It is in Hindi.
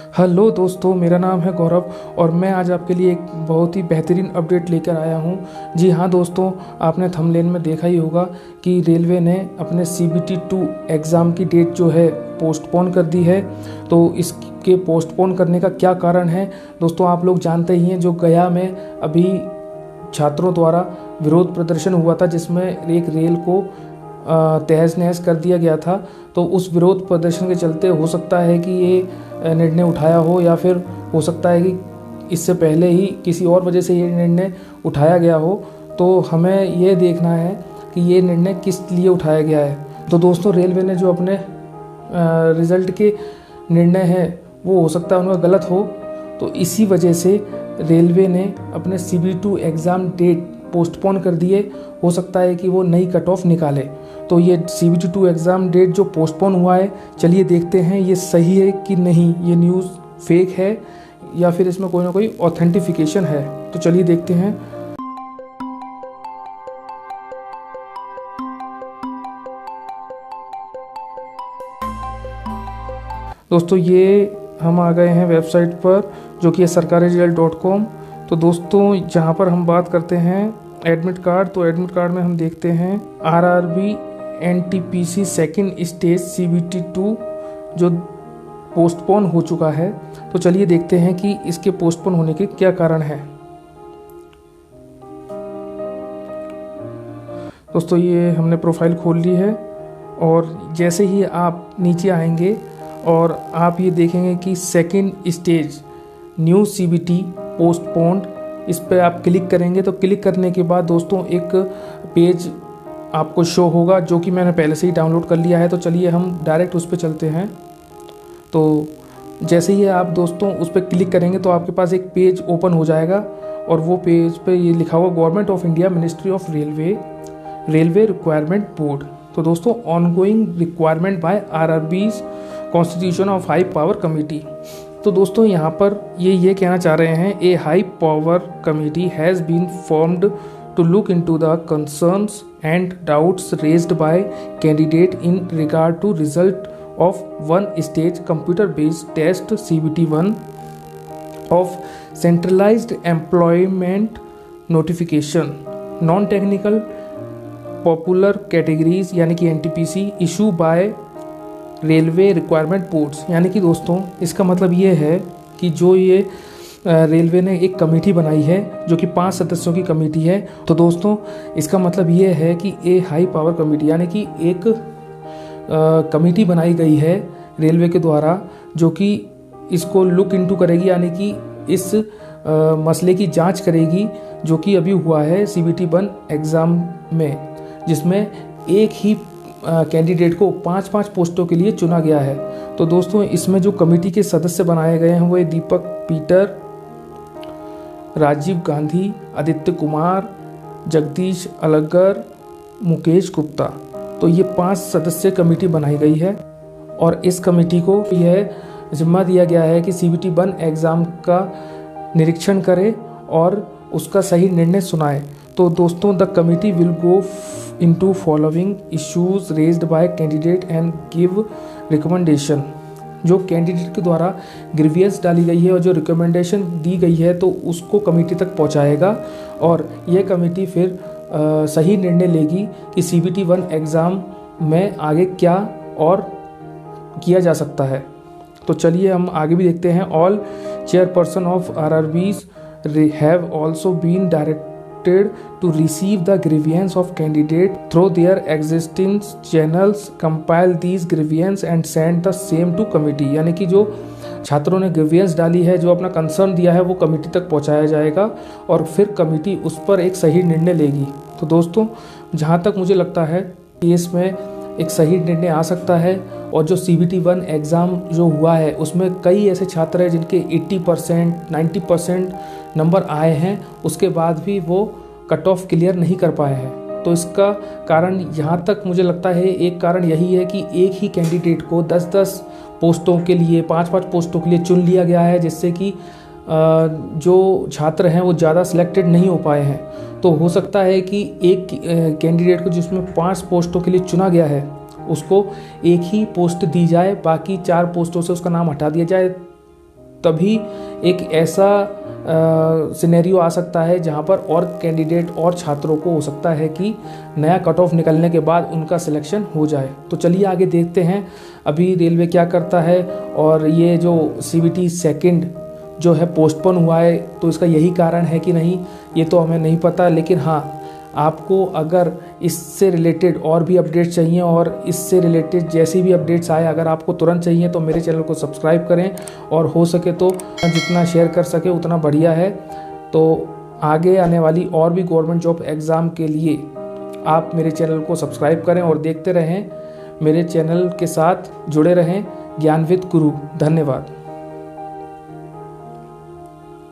हेलो दोस्तों, मेरा नाम है गौरव और मैं आज आपके लिए एक बहुत ही बेहतरीन अपडेट लेकर आया हूं। जी हाँ दोस्तों, आपने थंबनेल में देखा ही होगा कि रेलवे ने अपने CBT-2 एग्ज़ाम की डेट जो है पोस्टपोन कर दी है। तो इसके पोस्टपोन करने का क्या कारण है दोस्तों, आप लोग जानते ही हैं। जो गया में अभी छात्रों द्वारा विरोध प्रदर्शन हुआ था, जिसमें एक रेल को तहस नहस कर दिया गया था। तो उस विरोध प्रदर्शन के चलते हो सकता है कि ये निर्णय उठाया हो, या फिर हो सकता है कि इससे पहले ही किसी और वजह से ये निर्णय उठाया गया हो। तो हमें ये देखना है कि ये निर्णय किस लिए उठाया गया है। तो दोस्तों, रेलवे ने जो अपने रिज़ल्ट के निर्णय है वो हो सकता है उनका गलत हो। तो इसी वजह से रेलवे ने अपने CBT-2 एग्ज़ाम डेट पोस्टपोन कर दिए। हो सकता है कि वो नई कट ऑफ निकाले। तो ये CBT-2 एग्ज़ाम डेट जो पोस्टपोन हुआ है, चलिए देखते हैं ये सही है कि नहीं, ये न्यूज़ फेक है या फिर इसमें कोई ना कोई ऑथेंटिफिकेशन है। तो चलिए देखते हैं। दोस्तों, ये हम आ गए हैं वेबसाइट पर, जो कि है sarkariresult.com। तो दोस्तों, जहाँ पर हम बात करते हैं एडमिट कार्ड, तो एडमिट कार्ड में हम देखते हैं RRB NTPC second stage CBT-2 जो पोस्टपोन हो चुका है। तो चलिए देखते हैं कि इसके पोस्टपोन होने के क्या कारण है। दोस्तों, ये हमने प्रोफाइल खोल ली है और जैसे ही आप नीचे आएंगे और आप ये देखेंगे कि second stage new CBT postponed, इस पर आप क्लिक करेंगे। तो क्लिक करने के बाद दोस्तों एक पेज आपको शो होगा, जो कि मैंने पहले से ही डाउनलोड कर लिया है। तो चलिए हम डायरेक्ट उस पर चलते हैं। तो जैसे ही आप दोस्तों उस पर क्लिक करेंगे तो आपके पास एक पेज ओपन हो जाएगा और वो पेज पे ये लिखा हुआ government of India ministry of railway requirement board. तो दोस्तों, ongoing requirement by RRB's constitution of high power committee. तो दोस्तों, यहाँ पर ये कहना चाह रहे हैं, a high power committee has been formed to look into the concerns and doubts raised by candidate in regard to result of one stage computer based test CBT-1 of centralized employment notification non technical popular categories यानी कि NTPC issue by railway requirement boards. यानी कि दोस्तों, इसका मतलब ये है कि जो ये रेलवे ने एक कमेटी बनाई है, जो कि 5 सदस्यों की कमेटी है। तो दोस्तों, इसका मतलब ये है कि ए हाई पावर कमेटी, यानी कि एक कमेटी बनाई गई है रेलवे के द्वारा, जो कि इसको लुक इनटू करेगी, यानी कि इस मसले की जांच करेगी जो कि अभी हुआ है CBT-1 एग्ज़ाम में, जिसमें एक ही कैंडिडेट को 5-5 पोस्टों के लिए चुना गया है। तो दोस्तों, इसमें जो कमेटी के सदस्य बनाए गए हैं वो दीपक पीटर, राजीव गांधी, आदित्य कुमार, जगदीश अलगर, मुकेश गुप्ता। तो ये 5 सदस्य कमेटी बनाई गई है और इस कमेटी को यह जिम्मा दिया गया है कि CBT-1 एग्ज़ाम का निरीक्षण करे और उसका सही निर्णय सुनाए। तो दोस्तों, the committee will go into following issues raised by candidate and give recommendation। जो कैंडिडेट के द्वारा ग्रीवियंस डाली गई है और जो रिकमेंडेशन दी गई है तो उसको कमेटी तक पहुंचाएगा और यह कमेटी फिर सही निर्णय लेगी कि CBT-1 एग्ज़ाम में आगे क्या और किया जा सकता है। तो चलिए हम आगे भी देखते हैं। All chairperson of RRBs have also been directed to receive the grievance of candidate through their existing channels, compile these grievance and send the same to committee। यानी कि जो छात्रों ने ग्रीवियंस डाली है, जो अपना कंसर्न दिया है, वो कमेटी तक पहुंचाया जाएगा और फिर कमेटी उस पर एक सही निर्णय लेगी। तो दोस्तों, जहां तक मुझे लगता है कि इसमें एक सही निर्णय आ सकता है। और जो CBT-1 एग्ज़ाम जो हुआ है उसमें कई ऐसे छात्र हैं जिनके 80% 90% नंबर आए हैं, उसके बाद भी वो कट ऑफ क्लियर नहीं कर पाए हैं। तो इसका कारण यहाँ तक मुझे लगता है, एक कारण यही है कि एक ही कैंडिडेट को 10-10 पोस्टों के लिए, 5-5 पोस्टों के लिए चुन लिया गया है, जिससे कि जो छात्र हैं वो ज़्यादा सिलेक्टेड नहीं हो पाए हैं। तो हो सकता है कि एक कैंडिडेट को जिसमें 5 पोस्टों के लिए चुना गया है उसको एक ही पोस्ट दी जाए, बाकी 4 पोस्टों से उसका नाम हटा दिया जाए, तभी एक ऐसा सिनेरियो आ सकता है जहां पर और कैंडिडेट और छात्रों को हो सकता है कि नया कट ऑफ निकलने के बाद उनका सिलेक्शन हो जाए। तो चलिए आगे देखते हैं अभी रेलवे क्या करता है। और ये जो CBT सेकंड जो है पोस्टपोन हुआ है, तो इसका यही कारण है कि नहीं, ये तो हमें नहीं पता। लेकिन हाँ, आपको अगर इससे रिलेटेड और भी अपडेट चाहिए और इससे रिलेटेड जैसी भी अपडेट्स आए अगर आपको तुरंत चाहिए तो मेरे चैनल को सब्सक्राइब करें, और हो सके तो जितना शेयर कर सके उतना बढ़िया है। तो आगे आने वाली और भी गवर्नमेंट जॉब एग्ज़ाम के लिए आप मेरे चैनल को सब्सक्राइब करें और देखते रहें, मेरे चैनल के साथ जुड़े रहें। ज्ञान विद गुरु। धन्यवाद।